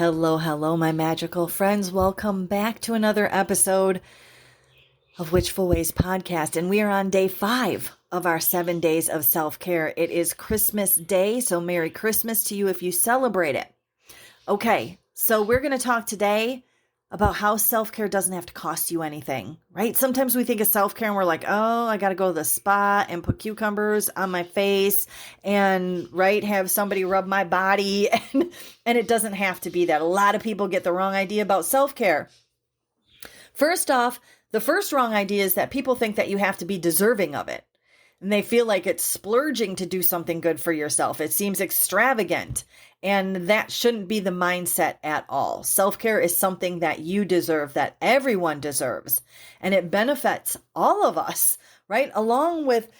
Hello, hello, my magical friends. Welcome back to another episode of Witchful Ways podcast. And we are on day 5 of our 7 days of self-care. It is Christmas Day, so Merry Christmas to you if you celebrate it. Okay, so we're going to talk today about how self-care doesn't have to cost you anything, right? Sometimes we think of self-care and we're like, oh, I got to go to the spa and put cucumbers on my face and, right, have somebody rub my body. And it doesn't have to be that. A lot of people get the wrong idea about self-care. First off, the first wrong idea is that people think that you have to be deserving of it. And they feel like it's splurging to do something good for yourself. It seems extravagant. And that shouldn't be the mindset at all. Self-care is something that you deserve, that everyone deserves. And it benefits all of us, right? Along with,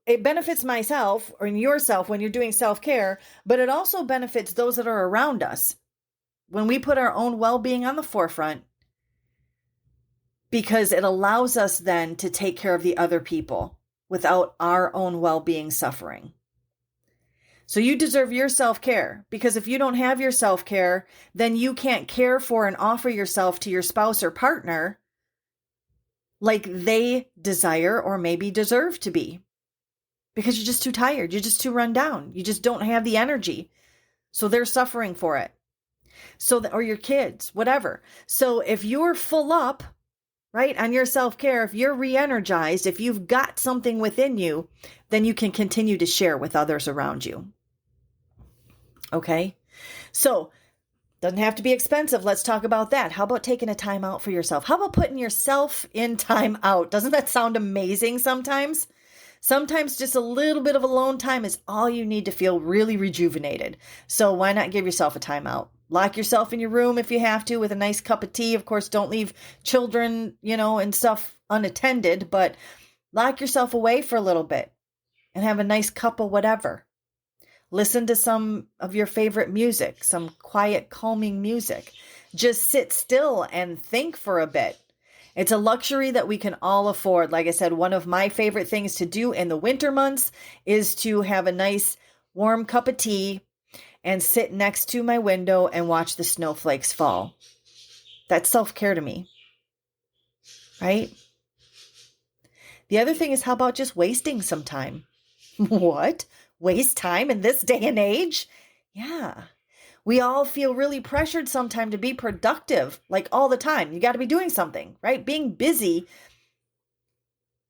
it benefits myself or yourself when you're doing self-care, but it also benefits those that are around us. When we put our own well-being on the forefront, because it allows us then to take care of the other people without our own well-being suffering. So you deserve your self-care, because if you don't have your self-care, then you can't care for and offer yourself to your spouse or partner like they desire or maybe deserve to be. Because you're just too tired. You're just too run down. You just don't have the energy. So they're suffering for it. Or your kids, whatever. So if you're full up, right, on your self-care, if you're re-energized, if you've got something within you, then you can continue to share with others around you. Okay? So, doesn't have to be expensive. Let's talk about that. How about taking a time out for yourself? How about putting yourself in time out? Doesn't that sound amazing sometimes? Sometimes just a little bit of alone time is all you need to feel really rejuvenated. So why not give yourself a time out? Lock yourself in your room if you have to with a nice cup of tea. Of course, don't leave children, and stuff unattended, but lock yourself away for a little bit and have a nice cup of whatever. Listen to some of your favorite music, some quiet, calming music. Just sit still and think for a bit. It's a luxury that we can all afford. Like I said, one of my favorite things to do in the winter months is to have a nice warm cup of tea and sit next to my window and watch the snowflakes fall. That's self-care to me, right? The other thing is, how about just wasting some time? What? Waste time in this day and age? Yeah. We all feel really pressured sometimes to be productive, like all the time. You got to be doing something, right? Being busy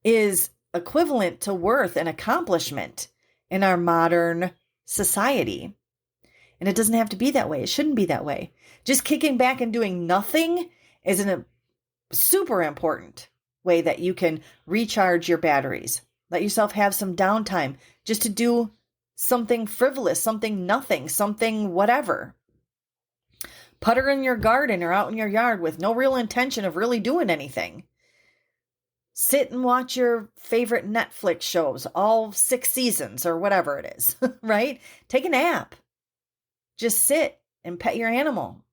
is equivalent to worth and accomplishment in our modern society. And it doesn't have to be that way. It shouldn't be that way. Just kicking back and doing nothing is a super important way that you can recharge your batteries. Let yourself have some downtime just to do something frivolous, something nothing, something whatever. Putter in your garden or out in your yard with no real intention of really doing anything. Sit and watch your favorite Netflix shows, all 6 seasons or whatever it is, right? Take a nap. Just sit and pet your animal.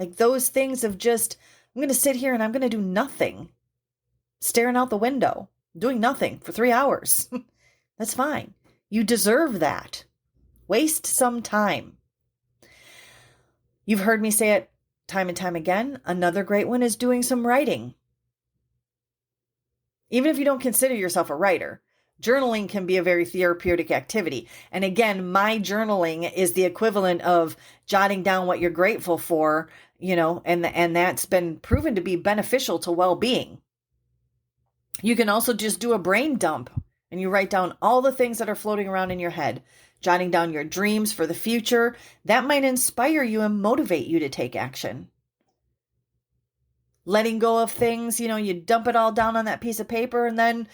Like those things of just, I'm going to sit here and I'm going to do nothing. Staring out the window, doing nothing for 3 hours. That's fine. You deserve that. Waste some time. You've heard me say it time and time again. Another great one is doing some writing. Even if you don't consider yourself a writer, journaling can be a very therapeutic activity. And again, my journaling is the equivalent of jotting down what you're grateful for, and that's been proven to be beneficial to well-being. You can also just do a brain dump and you write down all the things that are floating around in your head, jotting down your dreams for the future. That might inspire you and motivate you to take action. Letting go of things, you dump it all down on that piece of paper, and then,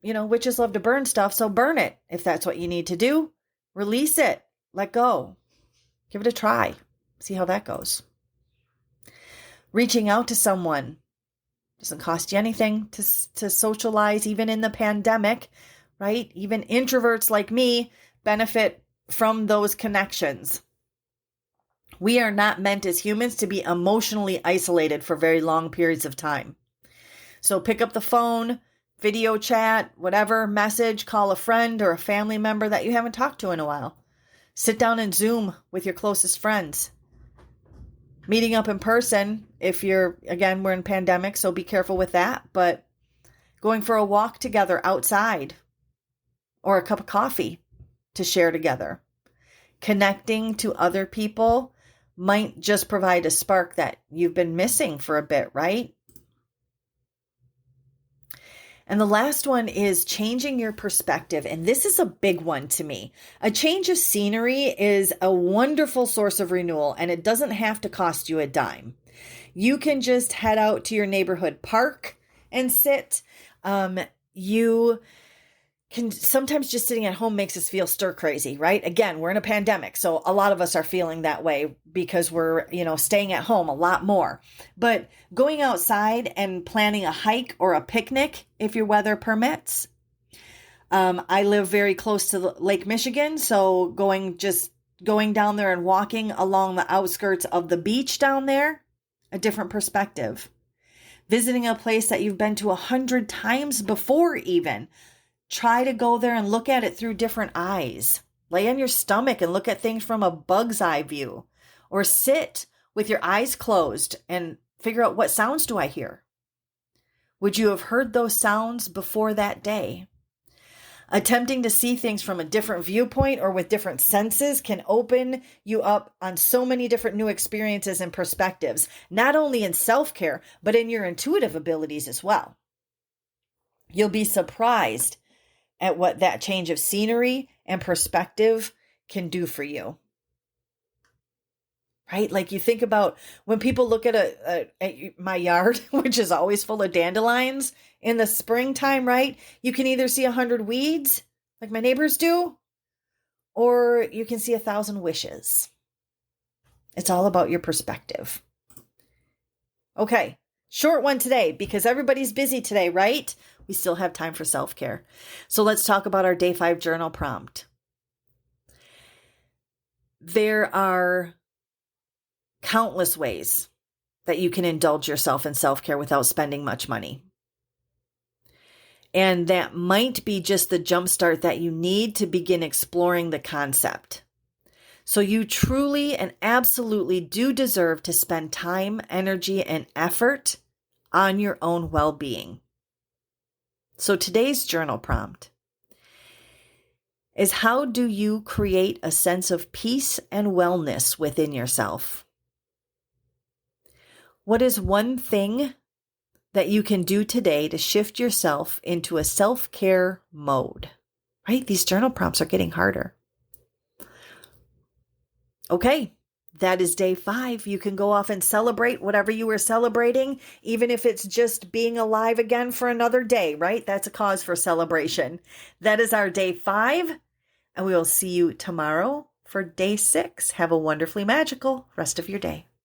witches love to burn stuff, so burn it if that's what you need to do. Release it. Let go. Give it a try. See how that goes. Reaching out to someone. Doesn't cost you anything to socialize, even in the pandemic, right? Even introverts like me benefit from those connections. We are not meant as humans to be emotionally isolated for very long periods of time. So pick up the phone, video chat, whatever, message, call a friend or a family member that you haven't talked to in a while. Sit down and Zoom with your closest friends. Meeting up in person, if you're, again, we're in pandemic, so be careful with that. But going for a walk together outside or a cup of coffee to share together. Connecting to other people might just provide a spark that you've been missing for a bit, right? And the last one is changing your perspective. And this is a big one to me. A change of scenery is a wonderful source of renewal, and it doesn't have to cost you a dime. You can just head out to your neighborhood park and sit. You can sometimes just sitting at home makes us feel stir crazy, right? Again, we're in a pandemic, so a lot of us are feeling that way because we're, staying at home a lot more. But going outside and planning a hike or a picnic, if your weather permits. I live very close to Lake Michigan, so going down there and walking along the outskirts of the beach down there, a different perspective. Visiting a place that you've been to 100 times before even. Try to go there and look at it through different eyes. Lay on your stomach and look at things from a bug's eye view. Or sit with your eyes closed and figure out, what sounds do I hear? Would you have heard those sounds before that day? Attempting to see things from a different viewpoint or with different senses can open you up on so many different new experiences and perspectives, not only in self-care, but in your intuitive abilities as well. You'll be surprised at what that change of scenery and perspective can do for you. Right? Like you think about when people look at my yard, which is always full of dandelions in the springtime, right? You can either see 100 weeds like my neighbors do, or you can see 1,000 wishes. It's all about your perspective. Okay. Short one today because everybody's busy today, right? We still have time for self-care. So let's talk about our day 5 journal prompt. There are countless ways that you can indulge yourself in self-care without spending much money. And that might be just the jumpstart that you need to begin exploring the concept. So you truly and absolutely do deserve to spend time, energy, and effort on your own well-being. So today's journal prompt is, how do you create a sense of peace and wellness within yourself? What is one thing that you can do today to shift yourself into a self-care mode? Right? These journal prompts are getting harder. Okay. That is day 5. You can go off and celebrate whatever you were celebrating, even if it's just being alive again for another day, right? That's a cause for celebration. That is our day 5, and we will see you tomorrow for day 6. Have a wonderfully magical rest of your day.